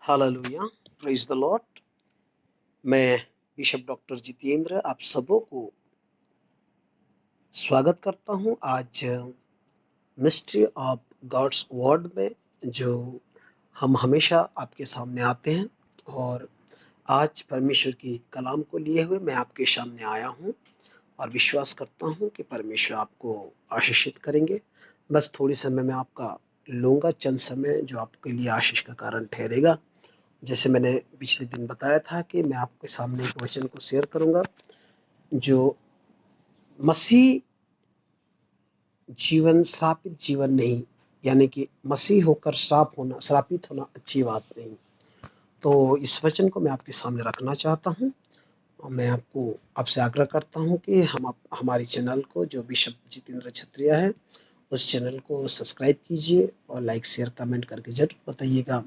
Hallelujah, praise the Lord. मैं bishop doctor Jitendra आप सबों को स्वागत करता हूं आज मिस्ट्री ऑफ गॉड्स वर्ड में, जो हम हमेशा आपके सामने आते हैं। और आज परमेश्वर की कलाम को लिए हुए मैं आपके सामने आया हूं और विश्वास करता हूं कि परमेश्वर आपको आशीषित करेंगे। बस थोड़ी समय में आपका लूँगा, चंद समय जो आपके लिए आशीष का कारण ठहरेगा। जैसे मैंने पिछले दिन बताया था कि मैं आपके सामने एक वचन को शेयर करूंगा, जो मसीह जीवन श्रापित जीवन नहीं, यानी कि मसीह होकर श्रापित होना अच्छी बात नहीं। तो इस वचन को मैं आपके सामने रखना चाहता हूं और मैं आपसे आग्रह करता हूं कि हमारी चैनल को, जो बिशप जितेंद्र छत्रिया है, उस चैनल को सब्सक्राइब कीजिए और लाइक शेयर कमेंट करके जरूर बताइएगा,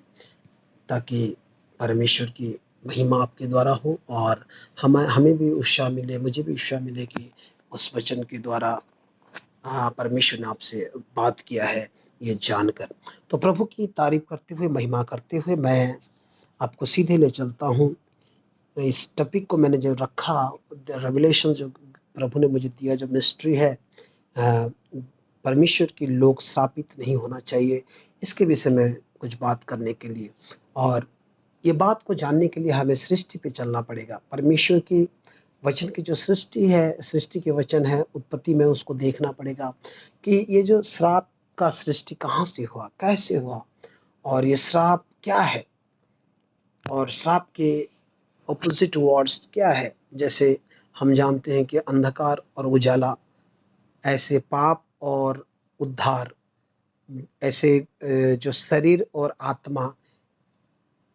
ताकि परमेश्वर की महिमा आपके द्वारा हो और हमें भी उत्साह मिले, मुझे भी उत्साह मिले कि उस वचन के द्वारा परमेश्वर ने आपसे बात किया है ये जानकर। तो प्रभु की तारीफ करते हुए, महिमा करते हुए मैं आपको सीधे ले चलता हूँ। इस टॉपिक को मैंने जो रखा, रेवलेशन जो प्रभु ने मुझे दिया, जो मिस्ट्री है, अ, परमेश्वर की लोग स्थापित नहीं होना चाहिए, इसके विषय में कुछ बात करने के लिए। और ये बात को जानने के लिए हमें सृष्टि पे चलना पड़ेगा। परमेश्वर की वचन की जो सृष्टि है, सृष्टि के वचन है, उत्पत्ति में उसको देखना पड़ेगा कि ये जो श्राप का सृष्टि कहाँ से हुआ, कैसे हुआ, और ये श्राप क्या है, और श्राप के ऑपोजिट वर्ड्स क्या है। जैसे हम जानते हैं कि अंधकार और उजाला, ऐसे पाप और उद्धार, ऐसे जो शरीर और आत्मा,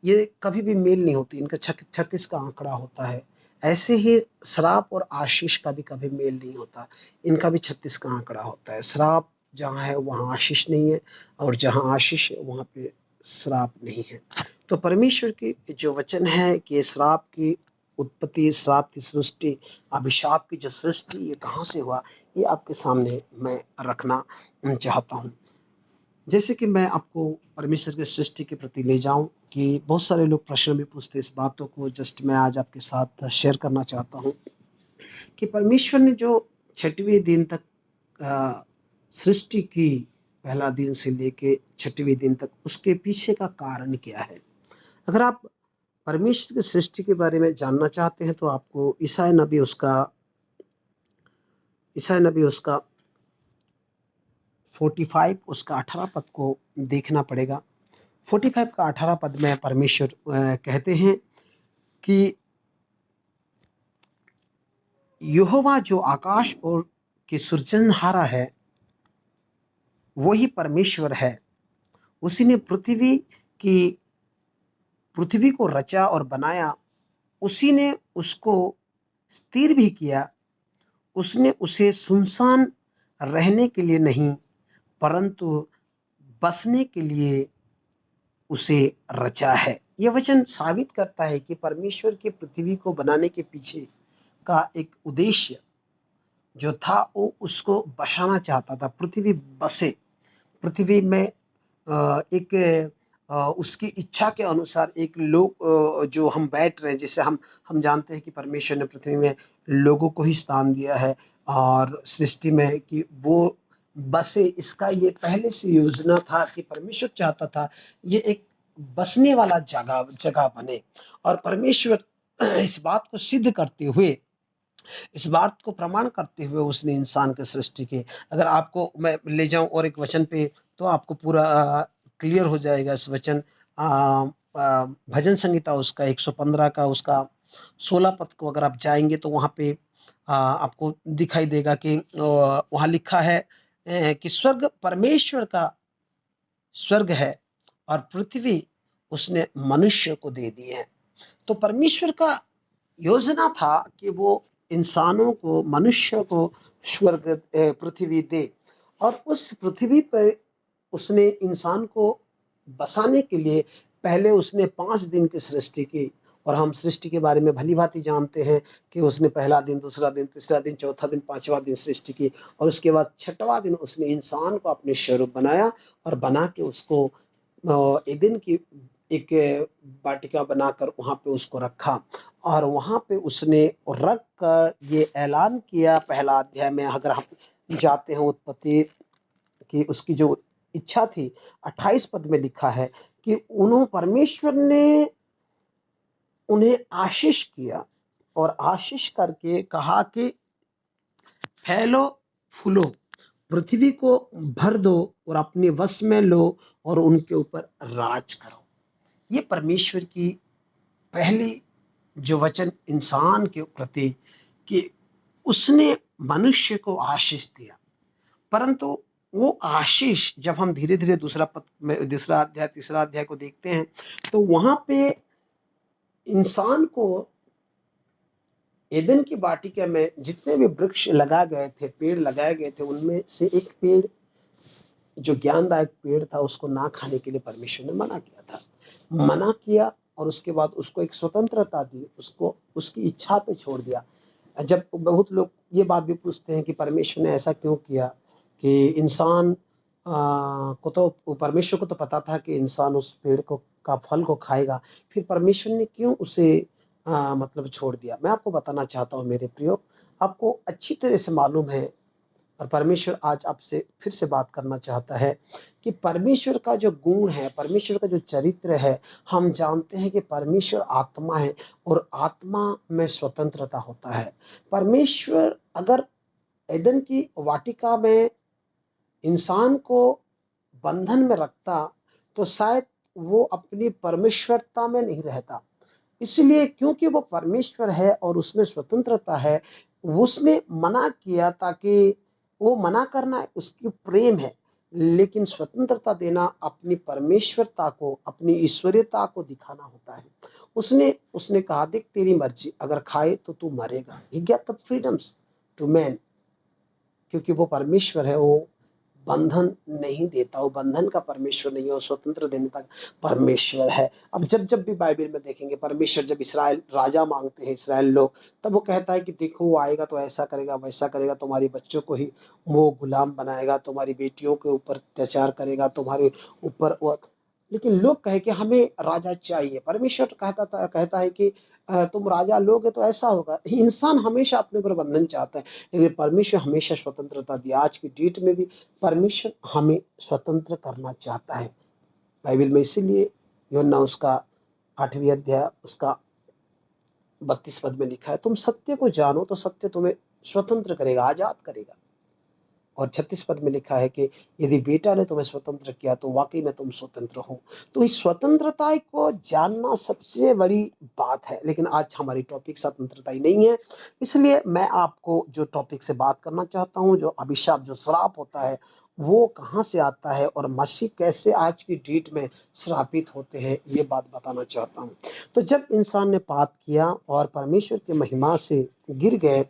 ये कभी भी मेल नहीं होती, इनका 36 का आंकड़ा होता है। ऐसे ही श्राप और आशीष का भी कभी मेल नहीं होता, इनका भी 36 का आंकड़ा होता है। श्राप जहाँ है वहाँ आशीष नहीं है, और जहाँ आशीष है वहाँ पे श्राप नहीं है। तो परमेश्वर की जो वचन है कि श्राप की उत्पत्ति, श्राप की सृष्टि, अभिशाप की जो सृष्टि, ये कहाँ से हुआ, ये आपके सामने मैं रखना चाहता हूँ। जैसे कि मैं आपको परमेश्वर की सृष्टि के प्रति ले जाऊं, कि बहुत सारे लोग प्रश्न भी पूछते हैं इस बातों को, जस्ट मैं आज आपके साथ शेयर करना चाहता हूं कि परमेश्वर ने जो छठवें दिन तक सृष्टि की, पहला दिन से लेके छठवें दिन तक, उसके पीछे का कारण क्या है। अगर आप परमेश्वर की सृष्टि के बारे में जानना चाहते हैं तो आपको ईसाई नबी उसका 45 उसका 18 पद को देखना पड़ेगा। 45 का 18 पद में परमेश्वर कहते हैं कि यहोवा जो आकाश और की सृजनहारा है, वही परमेश्वर है। उसी ने पृथ्वी को रचा और बनाया। उसी ने उसको स्थिर भी किया। उसने उसे सुनसान रहने के लिए नहीं, परंतु बसने के लिए उसे रचा है। यह वचन साबित करता है कि परमेश्वर के पृथ्वी को बनाने के पीछे का एक उद्देश्य जो था, वो उसको बसाना चाहता था, पृथ्वी बसे। पृथ्वी में एक उसकी इच्छा के अनुसार एक लोग जो हम बैठ रहे हैं, जैसे हम जानते हैं कि परमेश्वर ने पृथ्वी में लोगों को ही स्थान दिया है और सृष्टि में कि वो बसे। इसका ये पहले से योजना था कि परमेश्वर चाहता था ये एक बसने वाला जगह जगह बने। और परमेश्वर इस बात को सिद्ध करते हुए, इस बात को प्रमाण करते हुए उसने इंसान की सृष्टि की। अगर आपको मैं ले जाऊं और एक वचन पे, तो आपको पूरा क्लियर हो जाएगा इस वचन। भजन संहिता उसका 115 का उसका 16 पद को अगर आप जाएंगे तो वहाँ पे आपको दिखाई देगा कि वहाँ लिखा है कि स्वर्ग परमेश्वर का स्वर्ग है और पृथ्वी उसने मनुष्य को दे दी है। तो परमेश्वर का योजना था कि वो इंसानों को, मनुष्य को स्वर्ग पृथ्वी दे, और उस पृथ्वी पर उसने इंसान को बसाने के लिए पहले उसने 5 दिन की सृष्टि की। और हम सृष्टि के बारे में भली भांति जानते हैं कि उसने पहला दिन, दूसरा दिन, तीसरा दिन, चौथा दिन, पांचवा दिन सृष्टि की, और उसके बाद छठवां दिन उसने इंसान को अपने स्वरूप बनाया और बना के उसको एक वाटिका बनाकर वहाँ पे उसको रखा और वहाँ पे उसने रख कर ये ऐलान किया। पहला अध्याय में अगर हम जाते हैं उत्पत्ति की, उसकी जो इच्छा थी 28 पद में लिखा है कि परमेश्वर ने उन्हें आशीष किया और आशीष करके कहा कि फैलो फूलो, पृथ्वी को भर दो और अपने वश में लो और उनके ऊपर राज करो। ये परमेश्वर की पहली जो वचन इंसान के प्रति कि उसने मनुष्य को आशीष दिया। परंतु वो आशीष जब हम धीरे धीरे दूसरा पद में, दूसरा अध्याय तीसरा अध्याय को देखते हैं तो वहां पे इंसान को एदन की वाटिका में जितने भी वृक्ष लगाए गए थे, पेड़ लगाए गए थे, उनमें से एक पेड़ जो ज्ञानदायक पेड़ था उसको ना खाने के लिए परमेश्वर ने मना किया था। मना किया और उसके बाद उसको एक स्वतंत्रता दी, उसको उसकी इच्छा पे छोड़ दिया। जब बहुत लोग ये बात भी पूछते हैं कि परमेश्वर ने ऐसा क्यों किया, कि इंसान को तो परमेश्वर को तो पता था कि इंसान उस पेड़ को का फल को खाएगा, फिर परमेश्वर ने क्यों उसे मतलब छोड़ दिया। मैं आपको बताना चाहता हूँ मेरे प्रियो, आपको अच्छी तरह से मालूम है और परमेश्वर आज आपसे फिर से बात करना चाहता है कि परमेश्वर का जो गुण है, परमेश्वर का जो चरित्र है, हम जानते हैं कि परमेश्वर आत्मा है और आत्मा में स्वतंत्रता होता है। परमेश्वर अगर एदन की वाटिका में इंसान को बंधन में रखता तो शायद वो अपनी परमेश्वरता में नहीं रहता। इसलिए क्योंकि वो परमेश्वर है और उसमें स्वतंत्रता है, उसने मना किया ताकि वो मना करना उसकी प्रेम है, लेकिन स्वतंत्रता देना अपनी परमेश्वरता को, अपनी ईश्वरीयता को दिखाना होता है। उसने उसने कहा देख तेरी मर्जी, अगर खाए तो तू मरेगा। He got the freedoms to man, क्योंकि वो परमेश्वर है, वो बंधन नहीं देता, वो बंधन का परमेश्वर नहीं है, वो स्वतंत्र देने का परमेश्वर है। अब जब जब भी बाइबल में देखेंगे परमेश्वर जब इसराइल राजा मांगते हैं इसराइल लोग, तब वो कहता है कि देखो वो आएगा तो ऐसा करेगा वैसा करेगा, तुम्हारी बच्चों को ही वो गुलाम बनाएगा, तुम्हारी बेटियों के ऊपर अत्याचार करेगा, तुम्हारे ऊपर वो। लेकिन लोग कहे कि हमें राजा चाहिए, परमेश्वर कहता है कि तुम राजा लोगे तो ऐसा होगा। इंसान हमेशा अपने ऊपर बंधन चाहता है, लेकिन परमेश्वर हमेशा स्वतंत्रता दिया। आज की डेट में भी परमेश्वर हमें स्वतंत्र करना चाहता है। बाइबल में इसीलिए यूहन्ना उसका 8वीं अध्याय उसका 32 पद में लिखा है, तुम सत्य को जानो तो सत्य तुम्हें स्वतंत्र करेगा, आजाद करेगा। और 36 पद में लिखा है कि यदि बेटा ने तुम्हें स्वतंत्र किया तो वाकई में तुम स्वतंत्र हो। तो इस स्वतंत्रता को जानना सबसे बड़ी बात है, लेकिन आज हमारी टॉपिक स्वतंत्रता ही नहीं है। इसलिए मैं आपको जो टॉपिक से बात करना चाहता हूँ, जो अभिशाप, जो श्राप होता है, वो कहाँ से आता है और मसीह कैसे आज की डेट में श्रापित होते हैं, ये बात बताना चाहता हूँ। तो जब इंसान ने पाप किया और परमेश्वर की महिमा से गिर गए,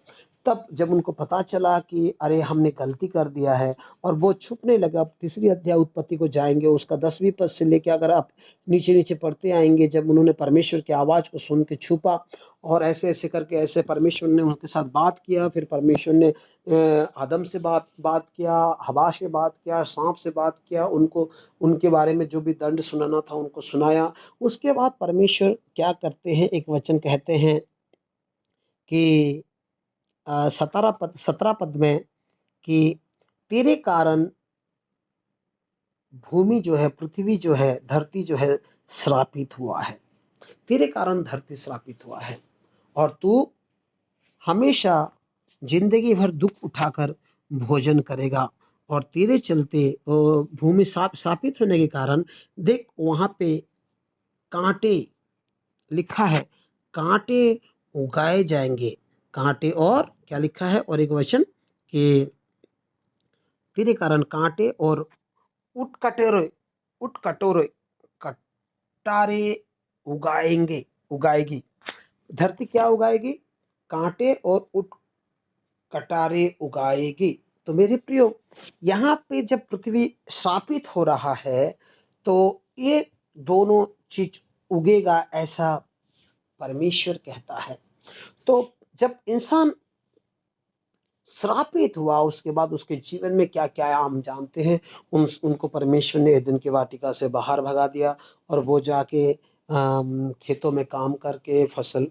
तब जब उनको पता चला कि अरे हमने गलती कर दिया है और वो छुपने लगा। अब तीसरी अध्याय उत्पत्ति को जाएंगे, उसका 10वीं पद से लेकर अगर आप नीचे नीचे पढ़ते आएंगे, जब उन्होंने परमेश्वर की आवाज़ को सुन के छुपा और ऐसे ऐसे करके ऐसे परमेश्वर ने उनके साथ बात किया, फिर परमेश्वर ने आदम से बात किया, हवा से बात किया, सांप से बात किया, उनको उनके बारे में जो भी दंड सुनाना था उनको सुनाया। उसके बाद परमेश्वर क्या करते हैं, एक वचन कहते हैं कि 17 पद में कि तेरे कारण भूमि जो है, पृथ्वी जो है, धरती जो है श्रापित हुआ है। तेरे कारण धरती श्रापित हुआ है और तू हमेशा जिंदगी भर दुख उठाकर भोजन करेगा। और तेरे चलते भूमि श्रापित होने के कारण देख वहां पे कांटे लिखा है, कांटे उगाए जाएंगे। कांटे और क्या लिखा है, और एक वचन कि तेरे कारण कांटे और उटकटेरे उटकटोरे कटारे उगाएंगे उगाएगी। धरती क्या उगाएगी? कांटे और उट कटारे उगाएगी। तो मेरे प्रियो, यहाँ पे जब पृथ्वी श्रापित हो रहा है तो ये दोनों चीज उगेगा, ऐसा परमेश्वर कहता है। तो जब इंसान श्रापित हुआ, उसके बाद उसके जीवन में क्या-क्या हम जानते हैं। उनको परमेश्वर ने एदेन की वाटिका से बाहर भगा दिया और वो जाके खेतों में काम करके फसल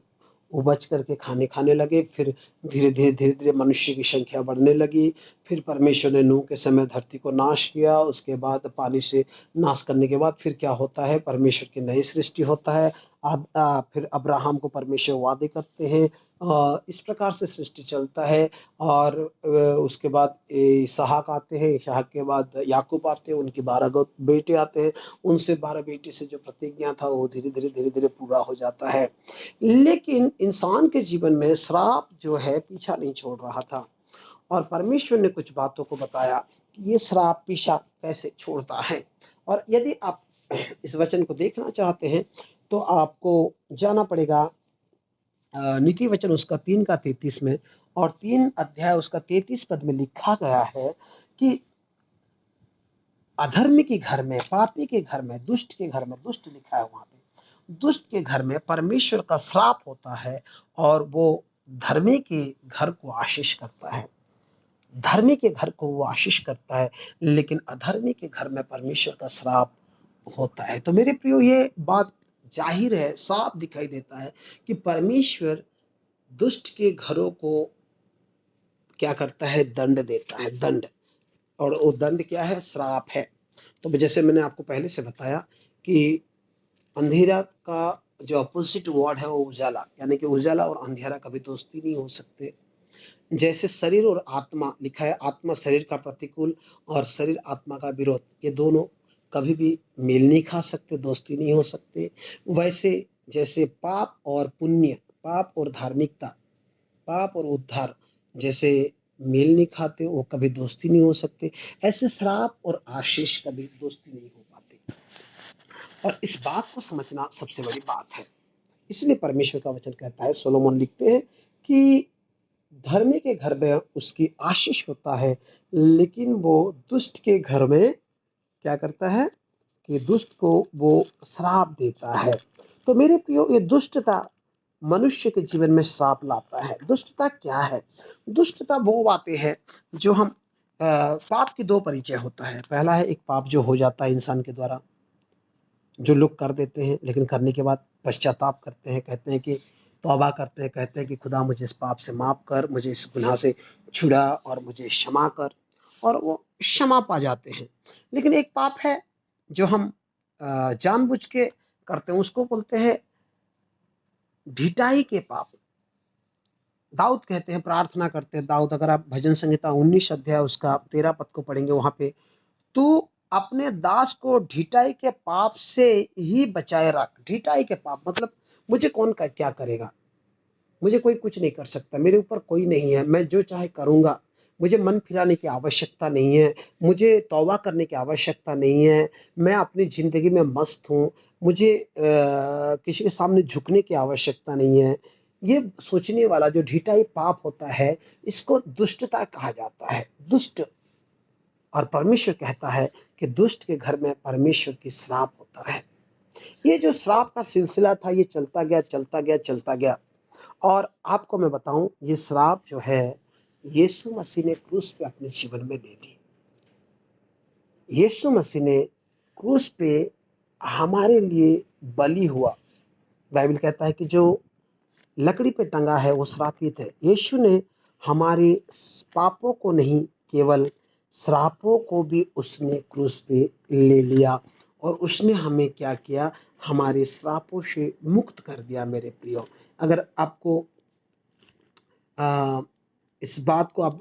उपज करके खाने खाने लगे। फिर धीरे-धीरे मनुष्य की संख्या बढ़ने लगी। फिर परमेश्वर ने नूह के समय धरती को नाश किया। उसके बाद पानी से नाश करने के बाद फिर क्या होता है, परमेश्वर की नई सृष्टि होता है। फिर अब्राहम को परमेश्वर वादे करते हैं। इस प्रकार से सृष्टि चलता है। और उसके बाद इसहाक आते हैं, इसहाक के बाद याकूब आते हैं, उनके 12 बेटे आते हैं। उनसे 12 बेटे से जो प्रतिज्ञा था वो धीरे-धीरे पूरा हो जाता है। लेकिन इंसान के जीवन में श्राप जो है पीछा नहीं छोड़ रहा था और परमेश्वर ने कुछ बातों को बताया कि ये श्राप पीछा कैसे छोड़ता है। और यदि आप इस वचन को देखना चाहते हैं तो आपको जाना पड़ेगा नीति वचन उसका 3 का 33 में, और 3 अध्याय उसका 33 पद में लिखा गया है कि अधर्मी के घर में, पापी के घर में, दुष्ट के घर में, दुष्ट लिखा है वहां पे, दुष्ट के घर में परमेश्वर का श्राप होता है और वो धर्मी के घर को आशीष करता है। धर्मी के घर को वो आशीष करता है, लेकिन अधर्मी के घर में परमेश्वर का श्राप होता है। तो मेरे प्रियो, ये बात जाहिर है, साफ दिखाई देता है कि परमेश्वर दुष्ट के घरों को क्या करता है, दंड देता है, दंड। और वो दंड क्या है, श्राप है। तो जैसे मैंने आपको पहले से बताया कि अंधेरा का जो अपोजिट वर्ड है वो उजाला, यानी कि उजाला और अंधेरा कभी दोस्ती नहीं हो सकते। जैसे शरीर और आत्मा लिखा है, आत्मा शरीर का प्रतिकूल और शरीर आत्मा का विरोध, ये दोनों कभी भी मेल नहीं खा सकते, दोस्ती नहीं हो सकते। वैसे जैसे पाप और पुण्य, पाप और धार्मिकता, पाप और उद्धार जैसे मेल नहीं खाते, वो कभी दोस्ती नहीं हो सकते। ऐसे श्राप और आशीष कभी दोस्ती नहीं हो पाते। और इस बात को समझना सबसे बड़ी बात है। इसलिए परमेश्वर का वचन कहता है, सोलोमन लिखते हैं कि धर्मी के घर में उसकी आशीष होता है, लेकिन वो दुष्ट के घर में क्या करता है कि दुष्ट को वो श्राप देता है। तो मेरे प्रियो, ये दुष्टता मनुष्य के जीवन में श्राप लाता है। दुष्टता क्या है? दुष्टता वो बातें हैं जो हम पाप की दो परिचय होता है। पहला है एक पाप जो हो जाता है इंसान के द्वारा, जो लोग कर देते हैं लेकिन करने के बाद पश्चाताप करते हैं, कहते हैं कि तौबा करते हैं, कहते हैं कि खुदा मुझे इस पाप से माफ़ कर, मुझे इस गुनाह से छुड़ा और मुझे क्षमा कर, और वो क्षमा पा जाते हैं। लेकिन एक पाप है जो हम जानबूझ के करते हैं, उसको बोलते हैं ढिठाई के पाप। दाऊद कहते हैं, प्रार्थना करते हैं दाऊद, अगर आप भजन संहिता 19 अध्याय उसका 13 पद को पढ़ेंगे, वहां पे तू अपने दास को ढिठाई के पाप से ही बचाए रख। ढिठाई के पाप मतलब मुझे कौन का क्या करेगा, मुझे कोई कुछ नहीं कर सकता, मेरे ऊपर कोई नहीं है, मैं जो चाहे करूंगा, मुझे मन फिराने की आवश्यकता नहीं है, मुझे तौबा करने की आवश्यकता नहीं है, मैं अपनी ज़िंदगी में मस्त हूँ, मुझे किसी के सामने झुकने की आवश्यकता नहीं है। ये सोचने वाला जो ढिठाई पाप होता है, इसको दुष्टता कहा जाता है, दुष्ट। और परमेश्वर कहता है कि दुष्ट के घर में परमेश्वर की श्राप होता है। ये जो श्राप का सिलसिला था, ये चलता गया, चलता गया, चलता गया। और आपको मैं बताऊं, ये श्राप जो है यीशु मसीह ने क्रूस पे अपने जीवन में ले ली। यीशु मसीह ने क्रूस पे हमारे लिए बलि हुआ। बाइबल कहता है कि जो लकड़ी पे टंगा है वो श्रापित है। यीशु ने हमारे पापों को नहीं, केवल श्रापों को भी उसने क्रूस पे ले लिया, और उसने हमें क्या किया, हमारे श्रापों से मुक्त कर दिया। मेरे प्रियो, अगर आपको आ, इस बात को आप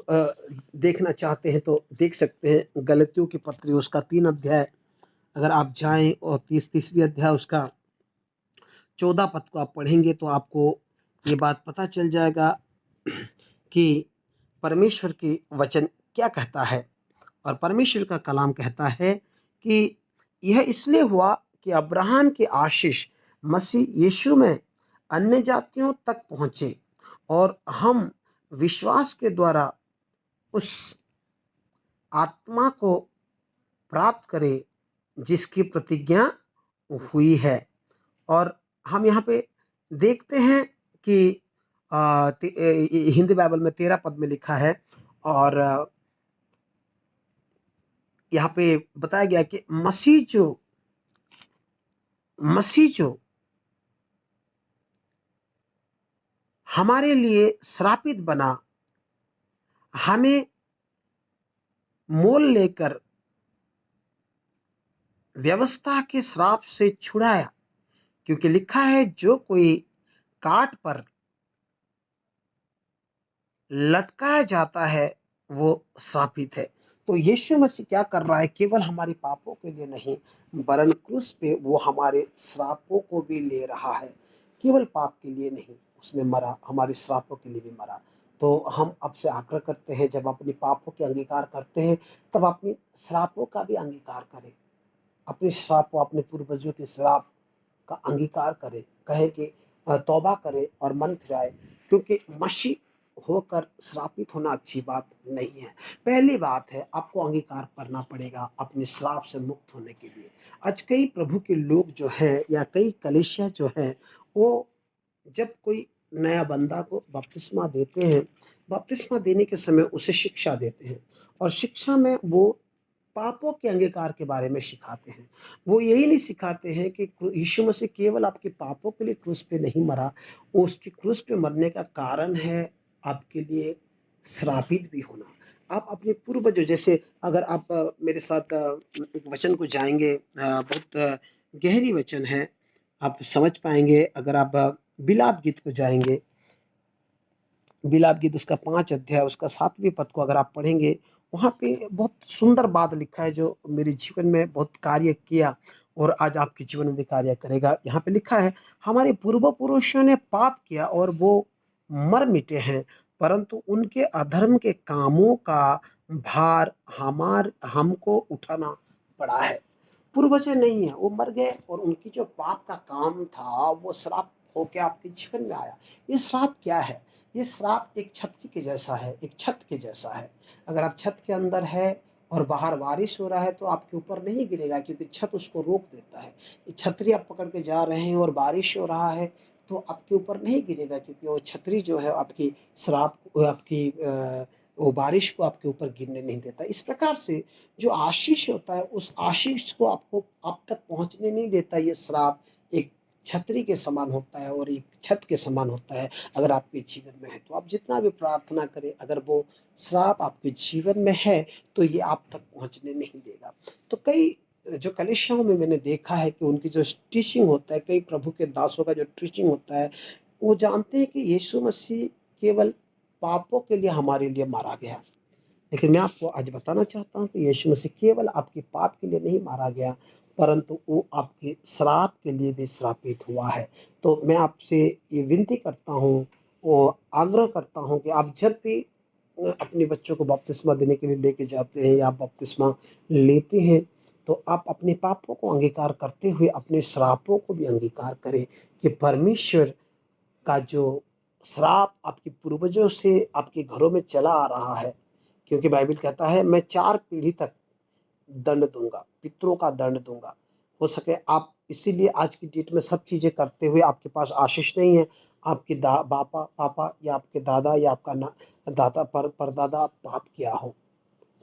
देखना चाहते हैं तो देख सकते हैं, गलतियों की पत्री उसका 3 अध्याय अगर आप जाएं और तीसरी अध्याय उसका 14 पद को आप पढ़ेंगे तो आपको ये बात पता चल जाएगा कि परमेश्वर की वचन क्या कहता है। और परमेश्वर का कलाम कहता है कि यह इसलिए हुआ कि अब्राहम की आशीष मसीह यीशु में अन्य जातियों तक पहुँचे और हम विश्वास के द्वारा उस आत्मा को प्राप्त करें जिसकी प्रतिज्ञा हुई है। और हम यहाँ पे देखते हैं कि हिंदी बाइबल में 13 पद में लिखा है, और यहाँ पे बताया गया कि मसीह जो हमारे लिए श्रापित बना, हमें मोल लेकर व्यवस्था के श्राप से छुड़ाया। क्योंकि लिखा है, जो कोई काट पर लटकाया जाता है वो श्रापित है। तो यीशु मसीह क्या कर रहा है, केवल हमारे पापों के लिए नहीं, वरन क्रूस पे वो हमारे श्रापों को भी ले रहा है। केवल पाप के लिए नहीं, उसने मरा, हमारे श्रापों के लिए भी मरा। तो हम आपसे आग्रह करते हैं, जब अपने पापों के अंगीकार करते हैं, तब अपनी श्रापों का भी अंगीकार करें। अपने श्रापों, अपने पूर्वजों के श्राप का अंगीकार करे, कहे कि तौबा करे और मन फिराए। क्योंकि मसीह होकर श्रापित होना अच्छी बात नहीं है। पहली बात है, आपको अंगीकार करना पड़ेगा अपने श्राप से मुक्त होने के लिए। आज कई प्रभु के लोग जो है, या कई कलीसिया जो है, वो जब कोई नया बंदा को बपतिस्मा देते हैं, बपतिस्मा देने के समय उसे शिक्षा देते हैं, और शिक्षा में वो पापों के अंगीकार के बारे में सिखाते हैं। वो यही नहीं सिखाते हैं कि यीशु मसीह केवल आपके पापों के लिए क्रूस पे नहीं मरा, वो उसके क्रूस पे मरने का कारण है आपके लिए श्रापित भी होना। आप अपने पूर्वजों, जैसे अगर आप मेरे साथ एक वचन को जाएंगे, बहुत गहरी वचन है, आप समझ पाएंगे अगर आप बिलाप गीत को जाएंगे। बिलाप गीत उसका 5 अध्याय उसका 7वें पद को अगर आप पढ़ेंगे, वहाँ पे बहुत सुंदर बात लिखा है जो मेरे जीवन में बहुत कार्य किया और आज आपके जीवन में भी कार्य करेगा। यहाँ पे लिखा है, हमारे पूर्व पुरुषों ने पाप किया और वो मर मिटे हैं, परंतु उनके अधर्म के कामों का भार हमको उठाना पड़ा है। पूर्वज नहीं है, वो मर गए, और उनकी जो पाप का काम था वो श्राप होके आपके जीवन में आया। ये श्राप क्या है? ये श्राप एक छतरी के जैसा है, एक छत के जैसा है। अगर आप छत के अंदर है और बाहर बारिश हो रहा है तो आपके ऊपर नहीं गिरेगा, क्योंकि छत उसको रोक देता है। ये छतरी आप पकड़ के जा रहे हैं और बारिश हो रहा है तो आपके ऊपर नहीं गिरेगा, क्योंकि वो छतरी जो है आपकी श्राप, आपकी वो बारिश को आपके ऊपर गिरने नहीं देता। इस प्रकार से जो आशीष होता है, उस आशीष को आपको आप तक पहुंचने नहीं देता। ये श्राप एक छतरी के समान होता है और एक छत के समान होता है। अगर आपके जीवन में है तो आप जितना भी प्रार्थना करें, अगर वो श्राप आपके जीवन में है तो ये आप तक पहुंचने नहीं देगा। तो कई जो कलीसियाओं में मैंने देखा है कि उनकी जो टीचिंग होता है, कई प्रभु के दासों का जो टीचिंग होता है, वो जानते हैं कि यीशु मसीह केवल पापों के लिए हमारे लिए मारा गया। लेकिन मैं आपको आज बताना चाहता हूँ कि यीशु मसीह केवल आपके पाप के लिए नहीं मारा गया, परंतु वो आपके श्राप के लिए भी श्रापित हुआ है। तो मैं आपसे ये विनती करता हूँ और आग्रह करता हूँ कि आप जब भी अपने बच्चों को बपतिस्मा देने के लिए लेके जाते हैं या आप बपतिस्मा लेते हैं, तो आप अपने पापों को अंगीकार करते हुए अपने श्रापों को भी अंगीकार करें कि परमेश्वर का जो श्राप आपके पूर्वजों से आपके घरों में चला आ रहा है, क्योंकि बाइबल कहता है, मैं 4 पीढ़ी तक दंड दूंगा, पितरों का दंड दूंगा। हो सके आप इसीलिए आज की डेट में सब चीज़ें करते हुए आपके पास आशीष नहीं है। आपके बापा पापा या आपके दादा या आपका दादा परदादा पाप किया हो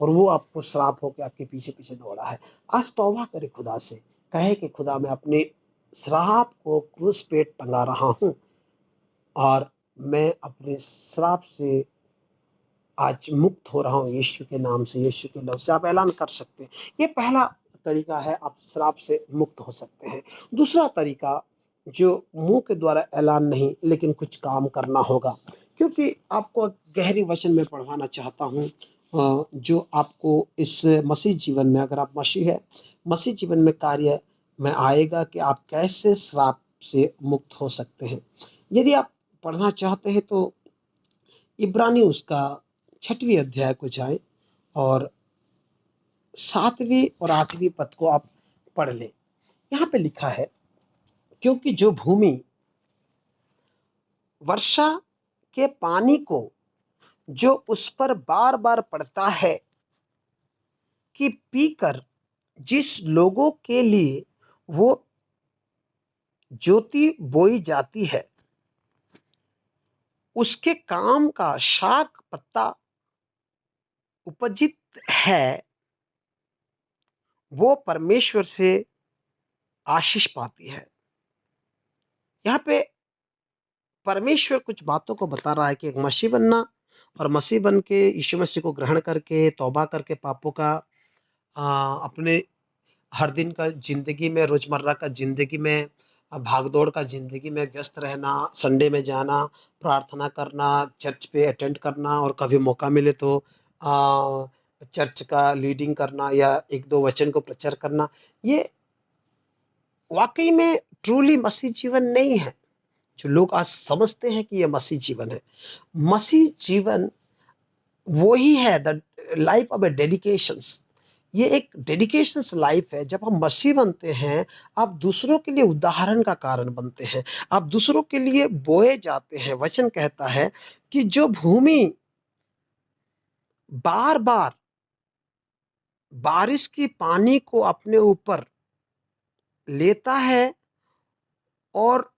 और वो आपको श्राप होकर आपके पीछे पीछे दौड़ा है। आज तौबा करे खुदा से, कहे कि खुदा मैं अपने श्राप को क्रूस पे टंगा रहा हूँ और मैं अपने श्राप से आज मुक्त हो रहा हूँ यीशु के नाम से, यीशु के लव से। आप ऐलान कर सकते हैं। ये पहला तरीका है, आप श्राप से मुक्त हो सकते हैं। दूसरा तरीका, जो मुंह के द्वारा ऐलान नहीं लेकिन कुछ काम करना होगा, क्योंकि आपको गहरी वचन में पढ़वाना चाहता हूँ जो आपको इस मसीह जीवन में, अगर आप मसीह है, मसीह जीवन में कार्य में आएगा कि आप कैसे श्राप से मुक्त हो सकते हैं। यदि आप पढ़ना चाहते हैं तो इब्रानी उसका 6वीं अध्याय को जाएं और 7वीं और 8वीं पद को आप पढ़ लें। यहाँ पे लिखा है, क्योंकि जो भूमि वर्षा के पानी को जो उस पर बार बार पड़ता है कि पीकर जिस लोगों के लिए वो ज्योति बोई जाती है, उसके काम का शाख पत्ता उपजित है, वो परमेश्वर से आशीष पाती है। यहाँ पे परमेश्वर कुछ बातों को बता रहा है कि एक मसीह बनना और मसीह बन के यीशु मसीह को ग्रहण करके, तौबा करके पापों का अपने हर दिन का ज़िंदगी में, रोज़मर्रा का ज़िंदगी में भाग-दौड़ का ज़िंदगी में व्यस्त रहना, संडे में जाना, प्रार्थना करना, चर्च पे अटेंड करना और कभी मौका मिले तो चर्च का लीडिंग करना या 1-2 वचन को प्रचार करना, ये वाक़ई में ट्रूली मसीह जीवन नहीं है, जो लोग आज समझते हैं कि ये मसीह जीवन है। मसीह जीवन वो ही है the life of A dedications. ये एक डेडिकेशंस लाइफ है। जब हम मसीह बनते हैं, आप दूसरों के लिए उदाहरण का कारण बनते हैं। आप दूसरों के लिए बोए जाते हैं। वचन कहता है कि जो भूमि बार-बार बारिश की पानी को अपने ऊपर लेता है और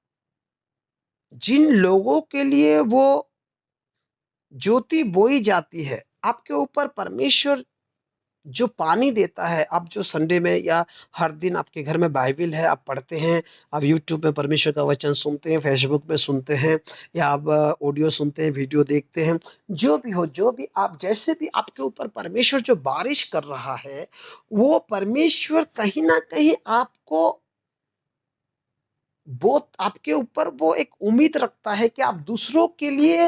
जिन लोगों के लिए वो ज्योति बोई जाती है, आपके ऊपर परमेश्वर जो पानी देता है, आप जो संडे में या हर दिन आपके घर में बाइबिल है, आप पढ़ते हैं, आप यूट्यूब में परमेश्वर का वचन सुनते हैं, फेसबुक पे सुनते हैं या आप ऑडियो सुनते हैं, वीडियो देखते हैं, जो भी हो, जो भी आप जैसे भी आपके ऊपर परमेश्वर जो बारिश कर रहा है, वो परमेश्वर कहीं न कहीं आपको वो आपके ऊपर वो एक उम्मीद रखता है कि आप दूसरों के लिए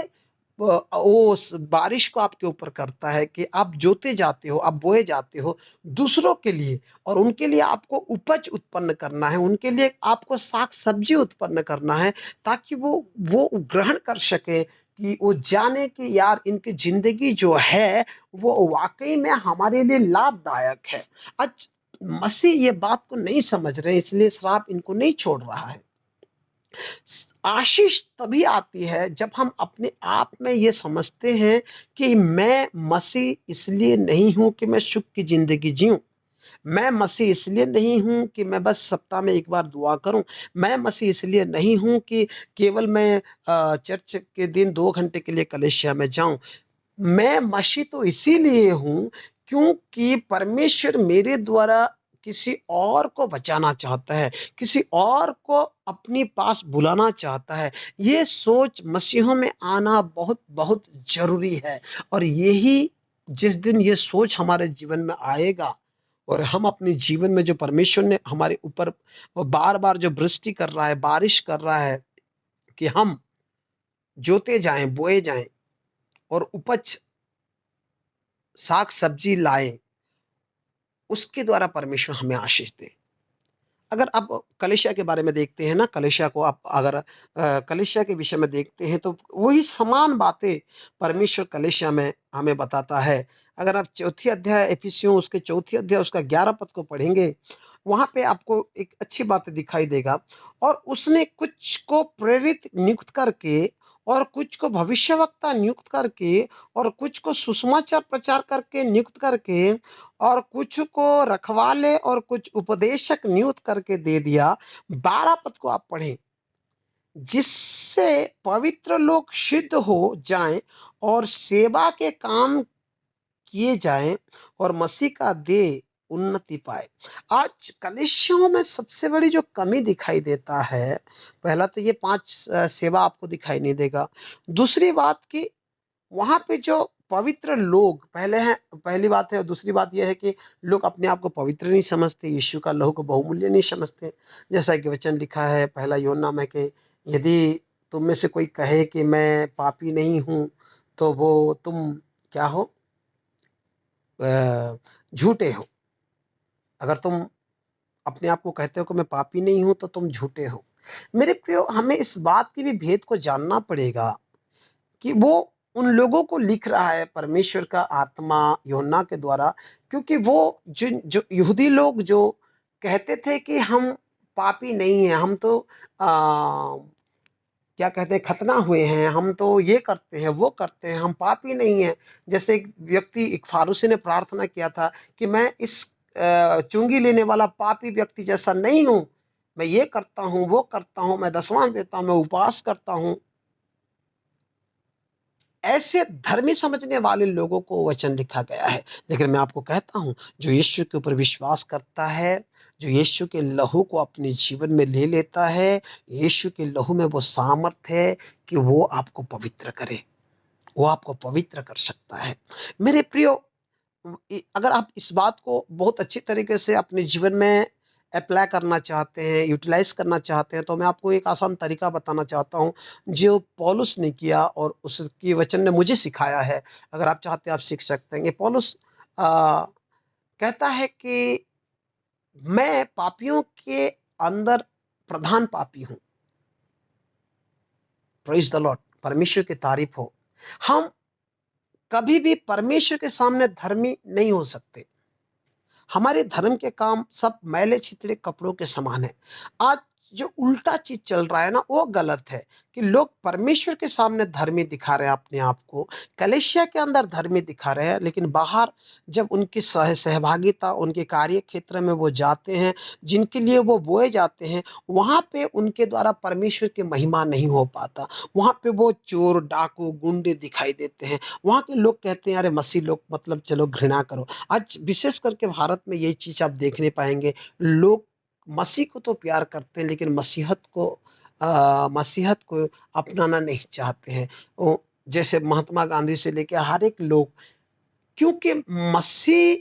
वो बारिश को आपके ऊपर करता है कि आप जोते जाते हो, आप बोए जाते हो दूसरों के लिए और उनके लिए आपको उपज उत्पन्न करना है, उनके लिए आपको साग-सब्ज़ी उत्पन्न करना है ताकि वो ग्रहण कर सकें कि वो जाने कि यार इनकी ज़िंदगी जो है, वो वाक़ई में हमारे लिए लाभदायक है। आज मसीह ये बात को नहीं समझ रहे हैं इसलिए श्राप इनको नहीं छोड़ रहा है। आशीष तभी आती है जब हम अपने आप में ये समझते हैं कि मैं मसीह इसलिए नहीं हूं कि मैं सुख की जिंदगी जीऊं। मैं मसीह इसलिए नहीं हूं कि मैं बस सप्ताह में एक बार दुआ करूं। मैं मसीह इसलिए नहीं हूं कि केवल मैं चर्च के दिन 2 घंटे के लिए कलीसिया में जाऊं। मैं मसीह तो इसीलिए हूँ क्योंकि परमेश्वर मेरे द्वारा किसी और को बचाना चाहता है, किसी और को अपने पास बुलाना चाहता है। ये सोच मसीहों में आना बहुत-बहुत ज़रूरी है और यही जिस दिन ये सोच हमारे जीवन में आएगा और हम अपने जीवन में जो परमेश्वर ने हमारे ऊपर बार-बार जो वृष्टि कर रहा है, बारिश कर रहा है कि हम जोते जाएँ, बोए जाएँ और उपज साग-सब्ज़ी लाएँ, उसके द्वारा परमेश्वर हमें आशीष दे। अगर आप कलीसिया के बारे में देखते हैं ना, कलीसिया को आप अगर कलीसिया के विषय में देखते हैं, तो वही समान बातें परमेश्वर कलीसिया में हमें बताता है। अगर आप चौथी अध्याय इफिसियों उसके चौथी अध्याय उसका 11 पद को पढ़ेंगे, वहाँ पे आपको एक अच्छी बात दिखाई देगा और उसने कुछ को प्रेरित नियुक्त करके और कुछ को भविष्यवक्ता नियुक्त करके और कुछ को सुसमाचार प्रचार करके नियुक्त करके और कुछ को रखवाले और कुछ उपदेशक नियुक्त करके दे दिया। 12 पद को आप पढ़ें, जिससे पवित्र लोग सिद्ध हो जाएं और सेवा के काम किए जाएं और मसीह का देह उन्नति पाए। आज कलीसियाओं में सबसे बड़ी जो कमी दिखाई देता है, पहला तो ये 5 सेवा आपको दिखाई नहीं देगा। दूसरी बात कि वहाँ पे जो पवित्र लोग पहले हैं, पहली बात है और दूसरी बात ये है कि लोग अपने आप को पवित्र नहीं समझते, यीशु का लहू को बहुमूल्य नहीं समझते। जैसा कि वचन लिखा है पहला यूहन्ना में कि यदि तुम में से कोई कहे कि मैं पापी नहीं हूँ, तो वो तुम क्या हो? झूठे हो। अगर तुम अपने आप को कहते हो कि मैं पापी नहीं हूँ, तो तुम झूठे हो। मेरे प्रियो, हमें इस बात के भी भेद को जानना पड़ेगा कि वो उन लोगों को लिख रहा है परमेश्वर का आत्मा यूहन्ना के द्वारा, क्योंकि वो जो यहूदी लोग जो कहते थे कि हम पापी नहीं हैं, हम तो क्या कहते हैं खतना हुए हैं, हम तो ये करते हैं, वो करते हैं, हम पापी नहीं हैं। जैसे एक फारूसी ने प्रार्थना किया था कि मैं इस चुंगी लेने वाला पापी व्यक्ति जैसा नहीं हूँ। मैं ये करता हूँ, वो करता हूँ, मैं दसवां देता हूँ, मैं उपवास करता हूँ। ऐसे धर्मी समझने वाले लोगों को वचन लिखा गया है। लेकिन मैं आपको कहता हूं, जो यीशु के ऊपर विश्वास करता है, जो यीशु के लहू को अपने जीवन में ले लेता है, यीशु के लहू में वो सामर्थ है कि वो आपको पवित्र करे, वो आपको पवित्र कर सकता है। मेरे प्रियो, अगर आप इस बात को बहुत अच्छी तरीके से अपने जीवन में अप्लाई करना चाहते हैं, यूटिलाइज करना चाहते हैं, तो मैं आपको एक आसान तरीका बताना चाहता हूँ, जो पौलुस ने किया और उसकी वचन ने मुझे सिखाया है। अगर आप चाहते हैं, आप सीख सकते हैं। पौलुस आ, कहता है कि मैं पापियों के अंदर प्रधान पापी हूं। प्रेज द लॉर्ड, परमेश्वर की तारीफ हो। हम कभी भी परमेश्वर के सामने धर्मी नहीं हो सकते। हमारे धर्म के काम सब मैले छितरे कपड़ों के समान है। आज जो उल्टा चीज चल रहा है ना, वो गलत है कि लोग परमेश्वर के सामने धर्मी दिखा रहे हैं अपने आप को, कलीसिया के अंदर धर्मी दिखा रहे हैं, लेकिन बाहर जब उनकी सहभागिता उनके कार्य क्षेत्र में वो जाते हैं, जिनके लिए वो बोए जाते हैं, वहां पे उनके द्वारा परमेश्वर की महिमा नहीं हो पाता। वहां पे वो चोर डाकू गुंडे दिखाई देते हैं। वहां के लोग कहते हैं, अरे मसीह लोग मतलब चलो घृणा करो। आज विशेष करके भारत में ये चीज आप देखने पाएंगे, लोग मसीह को तो प्यार करते हैं, लेकिन मसीहत को अपनाना नहीं चाहते हैं। जैसे महात्मा गांधी से लेकर हर एक लोग, क्योंकि मसीह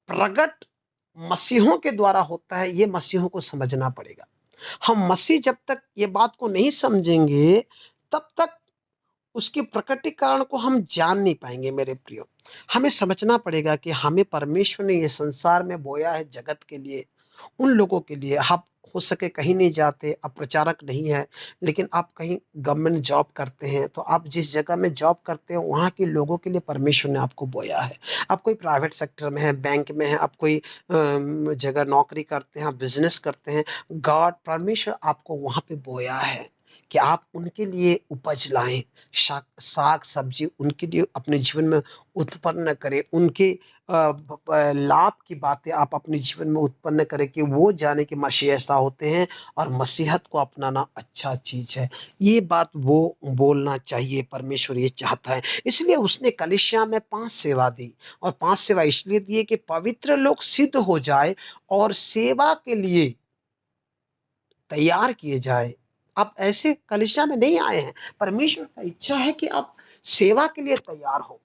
प्रकट मसीहों के द्वारा होता है, ये मसीहों को समझना पड़ेगा। हम मसीह जब तक ये बात को नहीं समझेंगे, तब तक उसके प्रकटीकरण को हम जान नहीं पाएंगे। मेरे प्रियो, हमें समझना पड़ेगा कि हमें परमेश्वर ने ये संसार में बोया है जगत के लिए, उन लोगों के लिए। आप हो सके कहीं नहीं जाते, आप प्रचारक नहीं है, लेकिन आप कहीं गवर्नमेंट जॉब करते हैं, तो आप जिस जगह में जॉब करते हो वहाँ के लोगों के लिए परमेश्वर ने आपको बोया है। आप कोई प्राइवेट सेक्टर में है, बैंक में है, आप कोई जगह नौकरी करते हैं, आप बिजनेस करते हैं, गॉड परमेश्वर आपको वहाँ पे बोया है कि आप उनके लिए उपज लाएं, साग सब्जी उनके लिए अपने जीवन में उत्पन्न करें, उनके लाभ की बातें आप अपने जीवन में उत्पन्न करें कि वो जाने कि मसीह ऐसा होते हैं और मसीहत को अपनाना अच्छा चीज है। ये बात वो बोलना चाहिए, परमेश्वर ये चाहता है। इसलिए उसने कलीसिया में 5 सेवा दी, और 5 सेवा इसलिए दिए कि पवित्र लोग सिद्ध हो जाए और सेवा के लिए तैयार किए जाए। आप ऐसे कलीसिया में नहीं आए हैं, परमेश्वर का इच्छा है कि आप सेवा के लिए तैयार हो,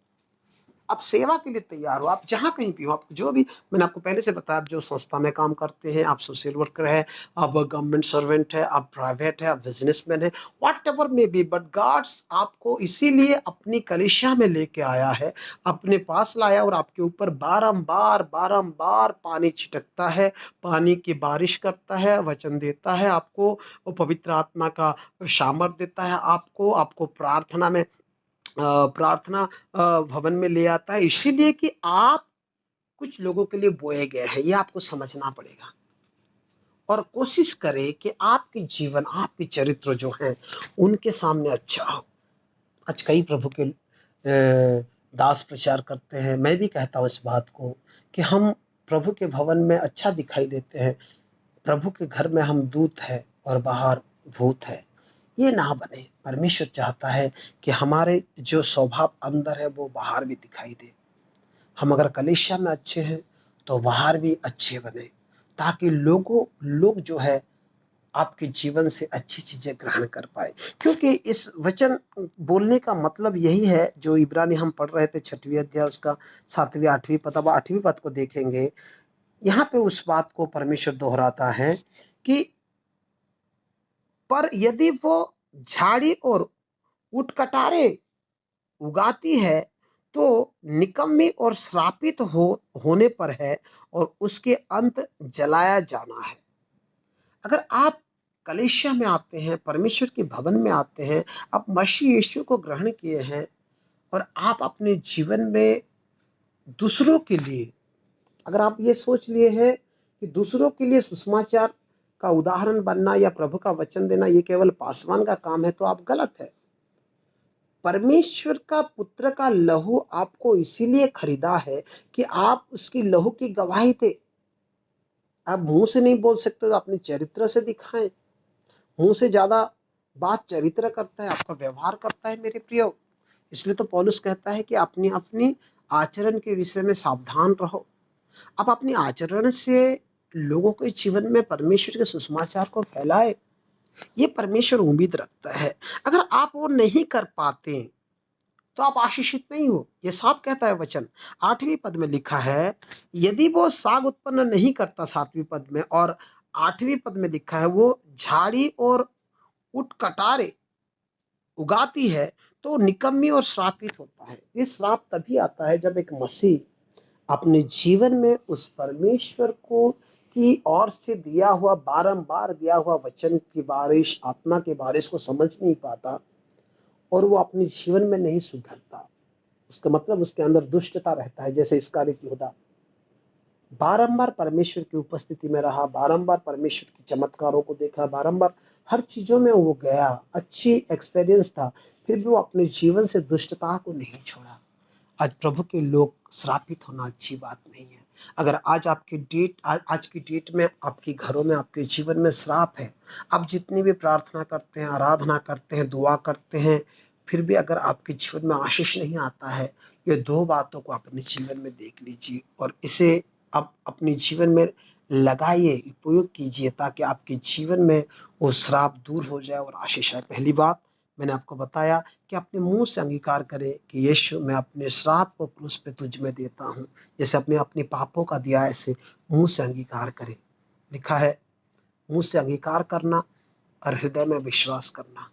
आप सेवा के लिए तैयार हो। आप जहाँ कहीं भी हो, आप जो भी, मैंने आपको पहले से बताया, आप जो संस्था में काम करते हैं, आप सोशल वर्कर है, आप गवर्नमेंट सर्वेंट है, आप प्राइवेट है, आप बिजनेसमैन है, whatever may be, but God's आपको इसीलिए अपनी कलीसिया में लेके आया है, अपने पास लाया, और आपके ऊपर बारंबार बारंबार पानी छिटकता है, पानी की बारिश करता है, वचन देता है आपको, वो पवित्र आत्मा का सामर्थ देता है आपको, आपको प्रार्थना भवन में ले आता है, इसीलिए कि आप कुछ लोगों के लिए बोए गए हैं। ये आपको समझना पड़ेगा, और कोशिश करें कि आपके जीवन, आपके चरित्र जो हैं, उनके सामने अच्छा हो। आज कई प्रभु के दास प्रचार करते हैं, मैं भी कहता हूँ इस बात को, कि हम प्रभु के भवन में अच्छा दिखाई देते हैं, प्रभु के घर में हम दूत है और बाहर भूत है। ये ना बने। परमेश्वर चाहता है कि हमारे जो स्वभाव अंदर है वो बाहर भी दिखाई दे। हम अगर कलीसिया में अच्छे हैं तो बाहर भी अच्छे बने, ताकि लोग जो है आपके जीवन से अच्छी चीजें ग्रहण कर पाए। क्योंकि इस वचन बोलने का मतलब यही है, जो इब्रानी हम पढ़ रहे थे 6वीं अध्याय, उसका 7वीं 8वीं पद, अब 8वीं पद को देखेंगे। यहाँ पे उस बात को परमेश्वर दोहराता है कि पर यदि वो झाड़ी और उटकटारे उगाती है, तो निकम्मी और श्रापित होने पर है, और उसके अंत जलाया जाना है। अगर आप कलीसिया में आते हैं, परमेश्वर के भवन में आते हैं, आप मसीह यीशु को ग्रहण किए हैं, और आप अपने जीवन में दूसरों के लिए, अगर आप ये सोच लिए हैं कि दूसरों के लिए सुसमाचार का उदाहरण बनना या प्रभु का वचन देना ये केवल पासवान का काम है, तो आप गलत है। परमेश्वर का पुत्र का लहू आपको इसीलिए खरीदा है कि आप उसकी लहू की गवाही दे। आप मुंह से नहीं बोल सकते तो अपने चरित्र से दिखाएं। मुंह से ज्यादा बात चरित्र करता है, आपका व्यवहार करता है। मेरे प्रियो, इसलिए तो पौलुस कहता है कि अपनी अपनी आचरण के विषय में सावधान रहो। आप अपने आचरण से लोगों के जीवन में परमेश्वर के सुसमाचार को फैलाए, ये परमेश्वर उम्मीद रखता है। अगर आप वो नहीं कर पाते तो आप आशीषित नहीं हो, ये साफ कहता है वचन। 8वीं पद में लिखा है, यदि वो साग उत्पन्न नहीं करता, 7वीं पद में, और 8वीं पद में लिखा है वो झाड़ी और उठ कटारे उगाती है, तो निकम्मी और श्रापित होता है। ये श्राप तभी आता है जब एक मसीह अपने जीवन में उस परमेश्वर को की ओर से दिया हुआ, बारंबार दिया हुआ वचन की बारिश, आत्मा की बारिश को समझ नहीं पाता और वो अपने जीवन में नहीं सुधरता। उसका मतलब उसके अंदर दुष्टता रहता है। जैसे इस्करियोती यहूदा बारंबार परमेश्वर की उपस्थिति में रहा, बारंबार परमेश्वर के चमत्कारों को देखा, बारंबार हर चीजों में वो गया, अच्छी एक्सपीरियंस था, फिर भी वो अपने जीवन से दुष्टता को नहीं छोड़ा। आज प्रभु के लोग, श्रापित होना अच्छी बात नहीं है। अगर आज आज की डेट में आपके घरों में, आपके जीवन में श्राप है, आप जितनी भी प्रार्थना करते हैं, आराधना करते हैं, दुआ करते हैं, फिर भी अगर आपके जीवन में आशीष नहीं आता है, ये दो बातों को अपने जीवन में देख लीजिए और इसे आप अपने जीवन में लगाइए, उपयोग कीजिए, ताकि आपके जीवन में वो श्राप दूर हो जाए और आशीष आए। पहली बात मैंने आपको बताया कि अपने मुंह से अंगीकार करें कि यीशु, मैं अपने श्राप को क्रूस पे तुझ में देता हूँ। जैसे अपने अपने पापों का दिया, ऐसे मुंह से अंगीकार करें। लिखा है मुंह से अंगीकार करना और हृदय में विश्वास करना,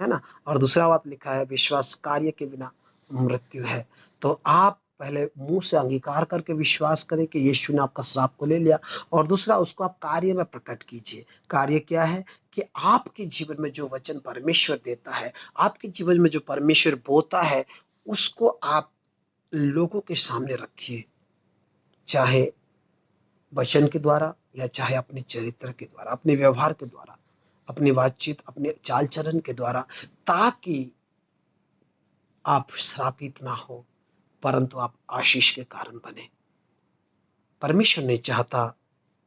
है ना। और दूसरा बात लिखा है, विश्वास कार्य के बिना मृत्यु है। तो आप पहले मुंह से अंगीकार करके विश्वास करें कि यीशु ने आपका श्राप को ले लिया, और दूसरा उसको आप कार्य में प्रकट कीजिए। कार्य क्या है कि आपके जीवन में जो वचन परमेश्वर देता है, आपके जीवन में जो परमेश्वर बोता है, उसको आप लोगों के सामने रखिए, चाहे वचन के द्वारा या चाहे अपने चरित्र के द्वारा, अपने व्यवहार के द्वारा, अपनी बातचीत, अपने चाल चलन के द्वारा, ताकि आप श्रापित ना हो, परंतु आप आशीष के कारण बने। परमेश्वर नहीं चाहता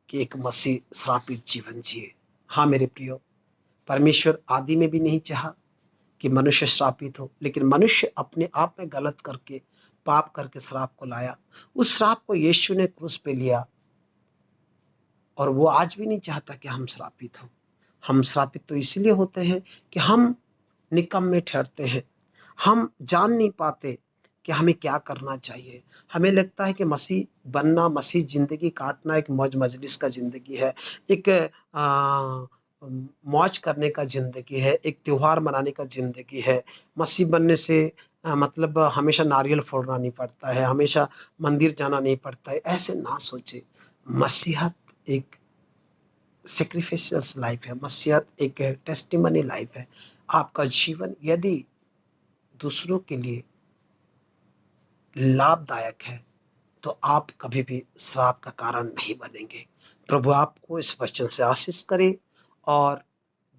कि एक मसीह श्रापित जीवन जिए। हाँ मेरे प्रियो, परमेश्वर आदि में भी नहीं चाहा कि मनुष्य श्रापित हो, लेकिन मनुष्य अपने आप में गलत करके, पाप करके श्राप को लाया। उस श्राप को यीशु ने क्रूस पे लिया, और वो आज भी नहीं चाहता कि हम श्रापित हो। हम श्रापित तो इसलिए होते हैं कि हम निकम्मे ठहरते हैं, हम जान नहीं पाते कि हमें क्या करना चाहिए। हमें लगता है कि मसीह बनना, मसीह ज़िंदगी काटना एक मौज मजलिस का ज़िंदगी है, एक मौज करने का ज़िंदगी है, एक त्योहार मनाने का ज़िंदगी है। मसीह बनने से मतलब हमेशा नारियल फोड़ना नहीं पड़ता है, हमेशा मंदिर जाना नहीं पड़ता है। ऐसे ना सोचे। मसीहत एक सैक्रिफिशियस लाइफ है, मसीहत एक टेस्टिमनी लाइफ है। आपका जीवन यदि दूसरों के लिए लाभदायक है, तो आप कभी भी श्राप का कारण नहीं बनेंगे। प्रभु आपको इस वचन से आशीष करे और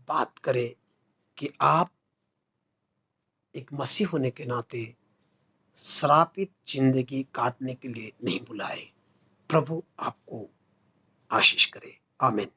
बात करे कि आप एक मसीह होने के नाते श्रापित जिंदगी काटने के लिए नहीं बुलाए। प्रभु आपको आशीष करे। आमीन।